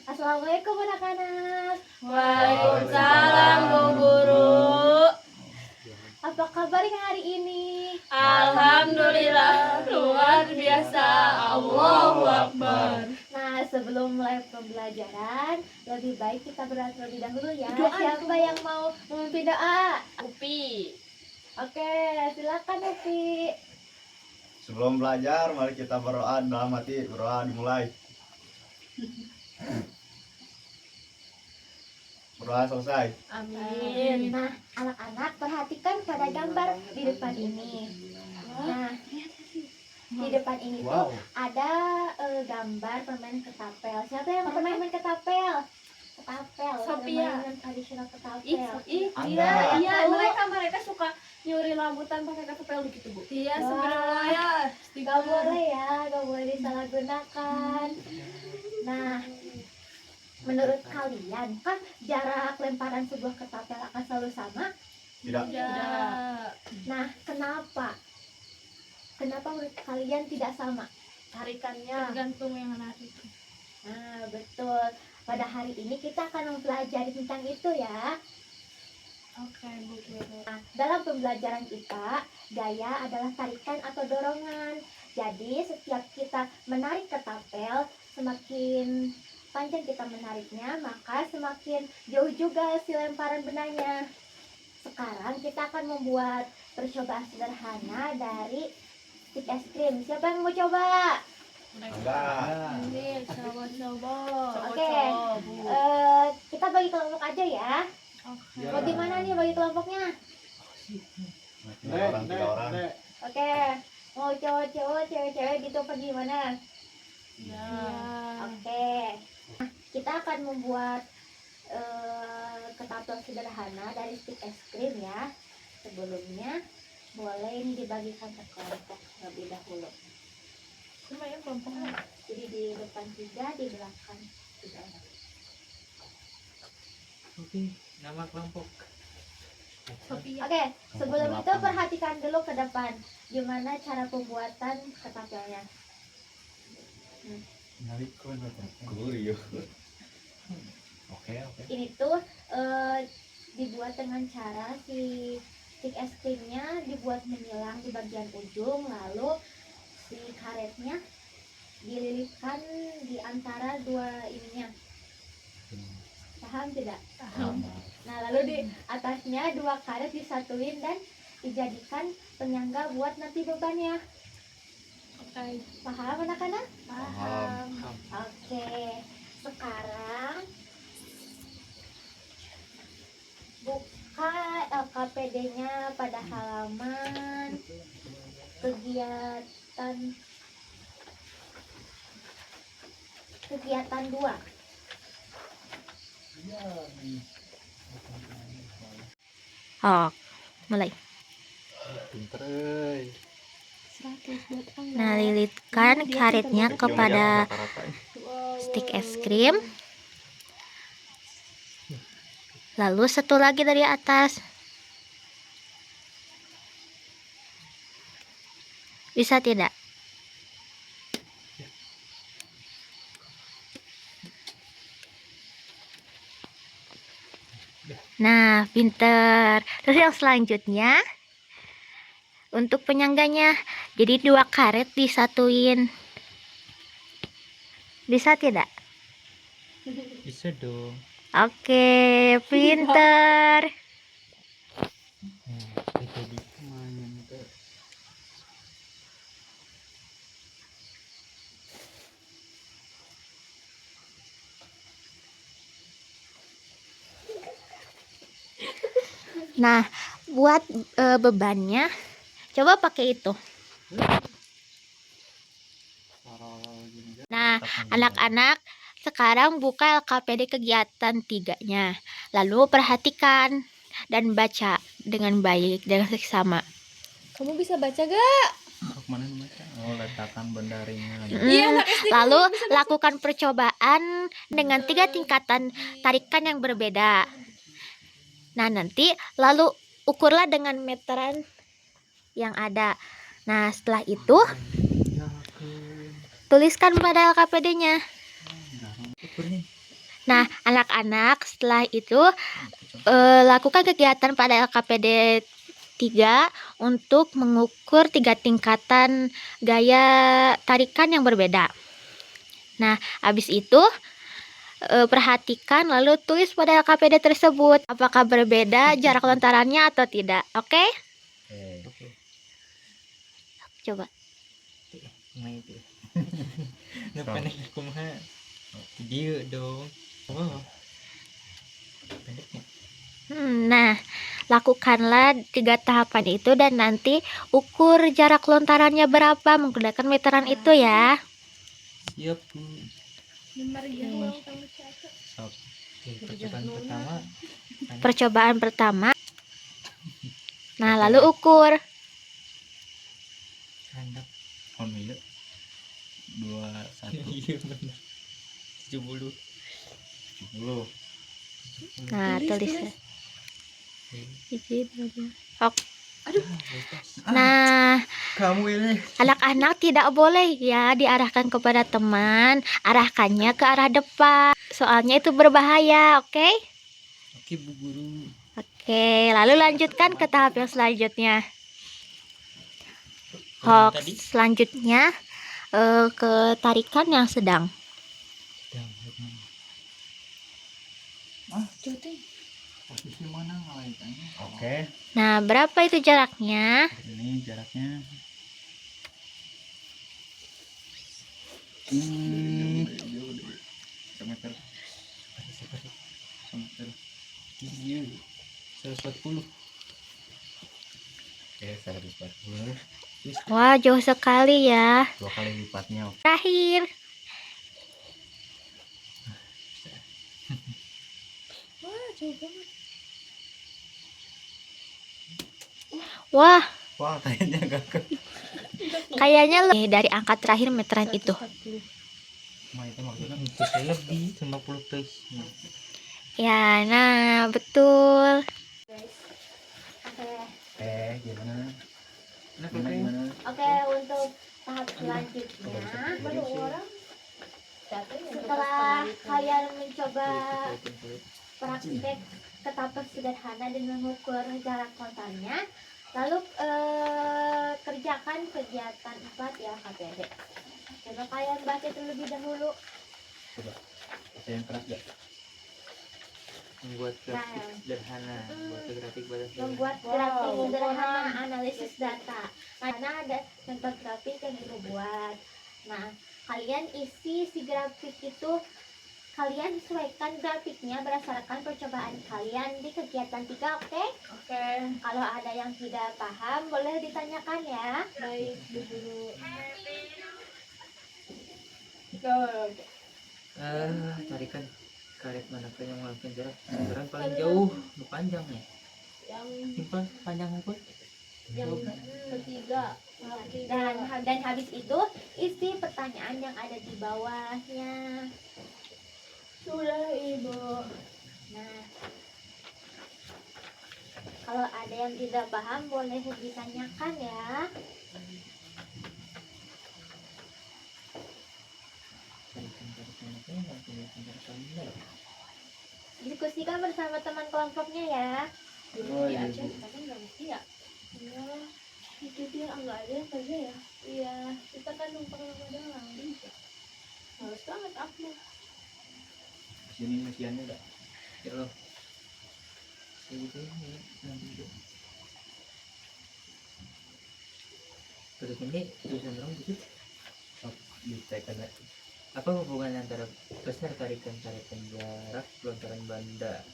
Assalamualaikum anak-anak. Waalaikumsalam Bu Guru. Apa kabar hari ini? Alhamdulillah luar biasa. Allahu Akbar. Nah, sebelum mulai pembelajaran, lebih baik kita berdoa terlebih dahulu ya. Doa Siapa yang mau memimpin doa? Upi. Oke, silakan Upi. Sebelum belajar, mari kita berdoa dalam hati. Berdoa dimulai. Berdoa selesai. Amin. Nah, anak-anak perhatikan pada gambar di depan ini. Nah, di depan ini tuh ada gambar permainan ketapel. Siapa yang pernah main ketapel? Ketapel, Sophia. permainan tradisional ketapel. Anda. Iya, mereka suka nyuri rambutan pakai ketapel gitu, Bu. Iya, Wah. sebenarnya ya. Gak boleh ya, gak boleh disalahgunakan. Nah, menurut kalian kan jarak lemparan sebuah ketapel akan selalu sama? Tidak. Nah, kenapa? Kenapa menurut kalian tidak sama? Tarikannya tergantung yang menarik. Nah, betul. Pada hari ini kita akan mempelajari tentang itu ya. Oke, Bu Guru. Nah, dalam pembelajaran kita, gaya adalah tarikan atau dorongan. Jadi, setiap kita menarik ketapel, semakin panjang kita menariknya, maka semakin jauh juga si lemparan benangnya. Sekarang kita akan membuat percobaan sederhana dari stick es krim. Siapa yang mau coba? Enggak. Ini coba-coba. Oke. Kita bagi kelompok aja ya. Oke. Bagaimana nih bagi kelompoknya? Tiga orang. Oke. Mau cowok-cowok, cewek-cewek gitu apa gimana? Ya. Oke. Nah, kita akan membuat ketapel sederhana dari stick es krim ya. Sebelumnya boleh ini dibagikan ke kelompok terlebih dahulu. Lumayan kelompoknya. Jadi di depan 3, di belakang 3 orang. Oke, nama kelompok. Sophia. Oke, sebelum itu perhatikan dulu ke depan gimana cara pembuatan ketapelnya. Kurio. Oke. Ini tuh dibuat dengan cara si stick es krimnya dibuat menyilang di bagian ujung, lalu si karetnya dililitkan di antara dua ininya. Paham tidak? Paham. Nah, lalu di atasnya dua karet disatuin dan dijadikan penyangga buat nanti bebannya. Oke. Paham anak-anak? Paham. Oke, sekarang buka LKPD-nya pada halaman kegiatan 2. Oh, mulai. Pinter. Nah, lilitkan karetnya kepada stick es krim. Lalu satu lagi dari atas. Bisa tidak? Nah, pinter. Terus yang selanjutnya untuk penyangganya, jadi dua karet disatuin. Bisa tidak? Bisa dong. Oke, pinter. Jadi main tuh. Nah, buat bebannya, coba pakai itu. Nah, anak-anak, sekarang buka LKPD kegiatan 3-nya. Lalu perhatikan dan baca dengan baik, dengan seksama. Kamu bisa baca gak? Mana baca? Oh, letakkan benda ringan. Lalu lakukan percobaan dengan 3 tingkatan tarikan yang berbeda. Nah, nanti lalu ukurlah dengan meteran yang ada. Nah, setelah itu tuliskan pada LKPD-nya. Ukur nih. Nah, anak-anak setelah itu lakukan kegiatan pada LKPD 3 untuk mengukur 3 tingkatan gaya tarikan yang berbeda. Nah, habis itu perhatikan lalu tulis pada LKPD tersebut apakah berbeda jarak lontarannya atau tidak. Oke? Oke. Coba. Main itu. Ngependek kumaha? Dia dong. Oh. Pendeknya. Nah, lakukanlah 3 tahapan itu dan nanti ukur jarak lontarannya berapa menggunakan meteran itu ya. Siap, Bu. Oke. Sok. Oke, percobaan pertama. Percobaan pertama. Nah, lalu ukur. Handap. On minute 21 Iya benar. 70. 70. Nah, tulis. Bebas. Nah, Kamu ini anak-anak tidak boleh ya diarahkan kepada teman, arahkannya ke arah depan. Soalnya itu berbahaya, oke? Oke, Bu Guru. Oke, lalu lanjutkan ke tahap yang selanjutnya. Yang tadi Selanjutnya ke tarikan yang sedang. sedang bagaimana? posisi mana ngalaikannya? Oke, Nah, berapa itu jaraknya? ini jaraknya. Semeter. Semeter. Iya. 140. Oke, 140. Wah, jauh sekali ya. 2 kali lipatnya. Terakhir. Wah, jauh banget. Wah, Wah, kayaknya gak kayaknya dari angka terakhir meteran itu. itu maksudnya. Itu saya lebih 50 plus. Ya, nah, betul. Oke. Gimana? Nah, Gimana? Oke, untuk tahap selanjutnya, setelah kalian mencoba praktek ketapel sederhana dan mengukur jarak kontannya, lalu kerjakan kegiatan 4 ya KPD. Coba kalian baca terlebih dahulu. Coba. Baca yang keras gak? Membuat grafik sederhana, membuat grafik pada Membuat grafik sederhana analisis data. Karena ada contoh grafik yang dibuat. Nah, kalian isi si grafik itu, kalian sesuaikan grafiknya berdasarkan percobaan kalian di kegiatan 3, oke? Oke. Kalau ada yang tidak paham boleh ditanyakan ya. Baik, Bu Guru. tarikan karet manakah yang melakukan jarak sekarang paling jauh panjangnya Yang simpan panjang apa ketiga. Dan habis itu isi pertanyaan yang ada di bawahnya. Sudah, Ibu. Nah, kalau ada yang tidak paham boleh ditanyakan ya. Diskusikan bersama teman kelompoknya ya. Oh, Iya, iya, aja, Bu. tapi nggak mesti ya. Iya, itu dia nggak ada yang kerja ya. Iya, kita kan numpang lama doang. Harus banget aku. Sini mesiannya gak? ya Allah gitu ini nanti itu terus ini tulisan orang dikit Ditekan ya. apa hubungan antara besar tarikan jarak lontaran benda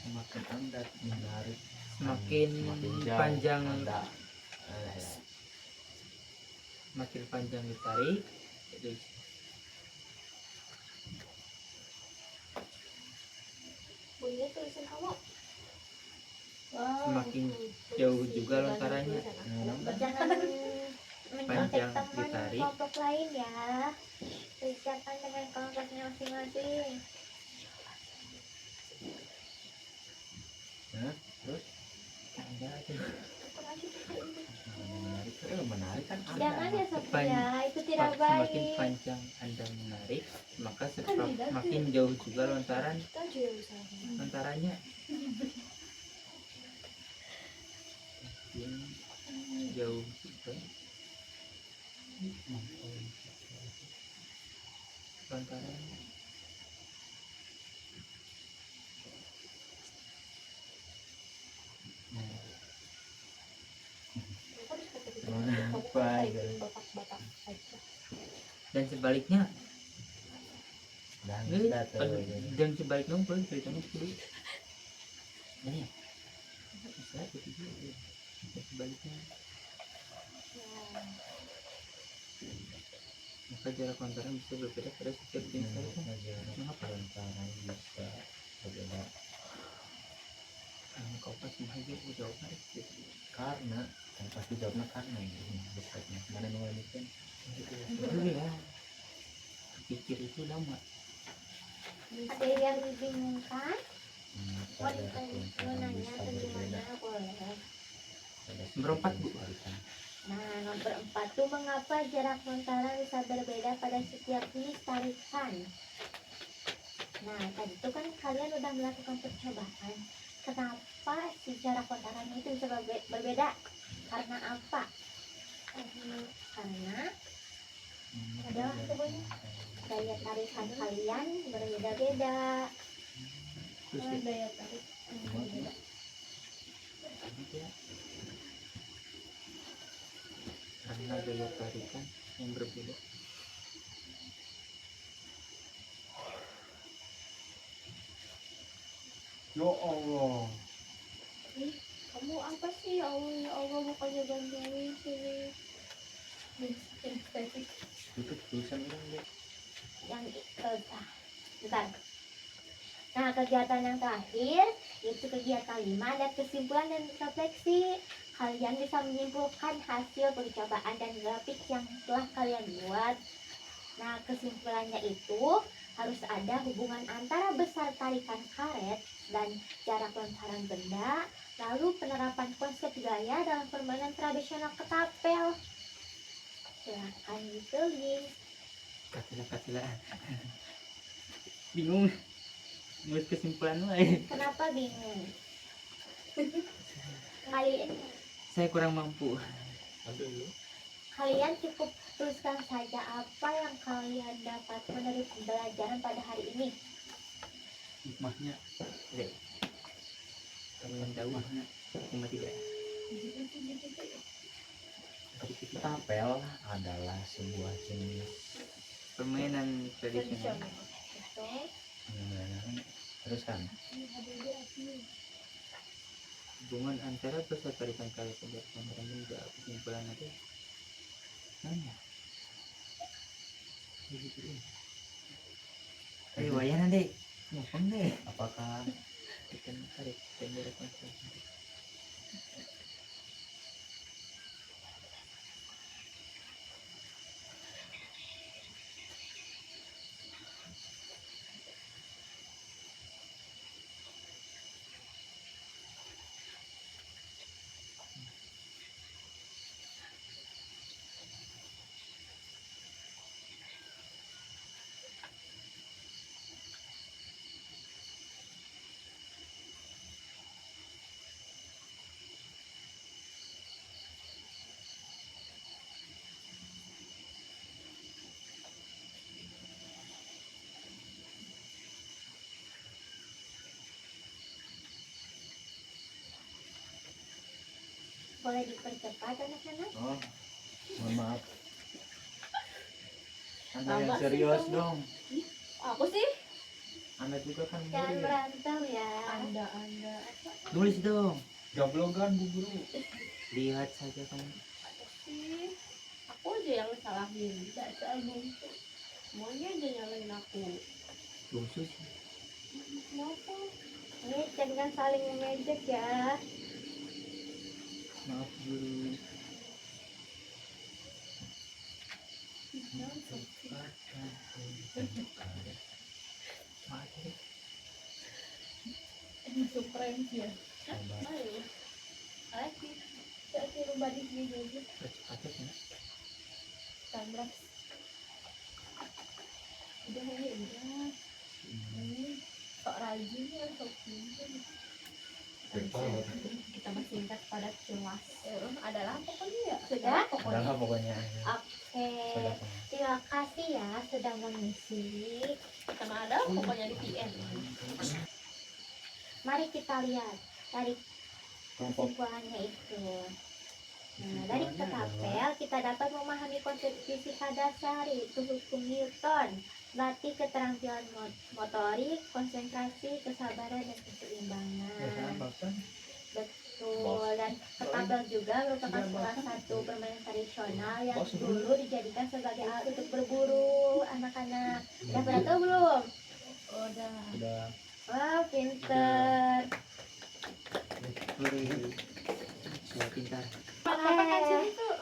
Semakin anda menarik, semakin jauh panjang Anda. makin panjang ditarik itu Bunyi tulisan kamu. semakin jauh juga lontarannya Jangan mencontek Panjang teman ditarik. kelompok lain ya. Kerjakan dengan kelompoknya masing-masing. Terus ada aja Menarik kan ada. Jangan ya Sophia, Pan- itu tidak Semakin baik. panjang Anda menarik, maka makin jauh juga lontarannya. Makin jauh juga lontarannya. Dan sebaliknya, dan sebaliknya boleh ceritanya dulu. Nah ya, bisa itu juga. Dan sebaliknya, maka jarak lontaran bisa berbeda pada setiap jenis tarikan. Mengapa? Bisa berbeda Kau pas bahagia jauh hari karena yang pasti jawabnya karena ini besarnya mana nulis kan dulu ya. Pikir itu lama. Ada yang dibingungkan? Mau pada nanya atau gimana boleh. Berempat, Bu. Nah, nomor 4 tuh mengapa jarak lontaran bisa berbeda pada setiap jenis tarikan? Nah, tadi tuh kan kalian udah melakukan percobaan. Kenapa si jarak lontaran itu bisa berbeda? Karena apa? Karena adalah sebenarnya daya tarikan kalian berbeda-beda. Terus ya, Daya tarik Beda. karena daya tarikan yang berbeda. ya Allah kamu apa sih? Ya Allah, ya Allah, bukannya bantuin sini. Estetik. itu tulisan orang deh Yang bentar. Nah, kegiatan yang terakhir yaitu kegiatan 5 dan kesimpulan dan refleksi. Kalian bisa menyimpulkan hasil percobaan dan grafik yang telah kalian buat. Nah, kesimpulannya itu harus ada hubungan antara besar tarikan karet dan jarak lontaran benda, lalu penerapan konsep gaya dalam permainan tradisional ketapel. Silahkan ditulis. Katilah bingung nulis kesimpulan lain. Kenapa bingung? Saya kurang mampu. Kalian cukup tuliskan saja apa yang kalian dapat menurut pembelajaran pada hari ini. hikmahnya Kalian tahu cuma tidak. tapel adalah sebuah jenis Permainan tradisional. Oke. terus kan Hubungan antara besar tarikan karet dan jarak lontaran benda, kesimpulan itu nanya. Wayana deh, ngomong deh. apakah Tarikan karet dan jarak lontaran. Boleh dipercepat anak-anak? oh mohon maaf anda yang Tambah sih serius kamu. dong Aku sih. anda juga kan Jangan murid berantem ya. Anda. Nulis dong. gablogan bu guru Lihat saja kamu. Sih. Aku aja yang salahin. Tidak soal bungsu. Semuanya aja nyalain aku. Bungsu sih. Kenapa? Ini jangan saling mengejek ya. Maaf guru. Maaf ya. Supreme ya. sabar Ayo. Lagi. Tidak pakai lomba di sini aja. Cepatnya kan. 19. Udah ya udah. Sok rajin ya, sok pintar. Kita bersingkat pada cemas. Adalah pokoknya ya. Sudah? Udah pokoknya. Oke. Sudah. Terima kasih ya sudah mengisi. Sama ada pokoknya di PM. Mari kita lihat dari kesimpulannya itu. Nah, dari ketapel kita dapat memahami konsep fisika dasar yaitu hukum Newton, latih keterampilan motorik, konsentrasi, kesabaran dan keseimbangan. Betul, dan ketapel juga merupakan salah satu permainan tradisional yang dulu dijadikan sebagai alat untuk berburu anak-anak. Udah pada tahu belum? Udah. Udah. Wah, pinter. Sudah pintar.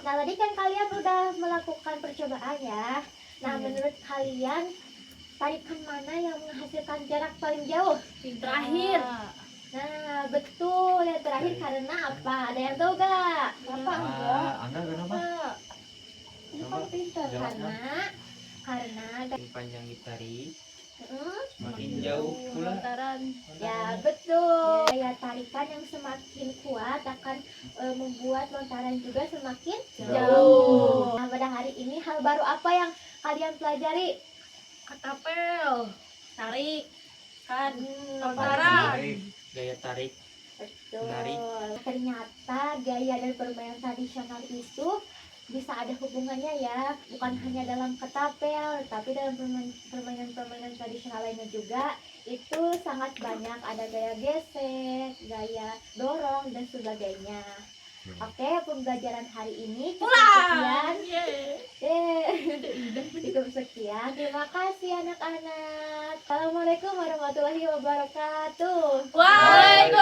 Nah, tadi kan kalian udah melakukan percobaan ya. Nah, menurut kalian tarikan mana yang menghasilkan jarak paling jauh? Terakhir. Nah, betul. Yang terakhir karena apa? Ada yang tahu gak? Apa Angga kenapa? Ini kan pinter karena Makin panjang ditarik, Hmm, makin jauh pula. Lantaran ya betul. Daya tarikan yang semakin kuat akan membuat lontaran juga semakin jauh. Nah, pada hari ini hal baru apa yang kalian pelajari? ketapel, tarik, kan, Lontaran. Gaya tarik. Betul. Menarik. Ternyata gaya dan permainan tradisional itu bisa ada hubungannya ya, bukan hanya dalam ketapel, tapi dalam permainan tradisional lainnya juga itu sangat banyak. Ada gaya gesek, gaya dorong dan sebagainya. Oke, pembelajaran hari ini cukup sekian. Cukup sekian. Terima kasih anak-anak. Assalamualaikum warahmatullahi wabarakatuh. Waalaikumsalam.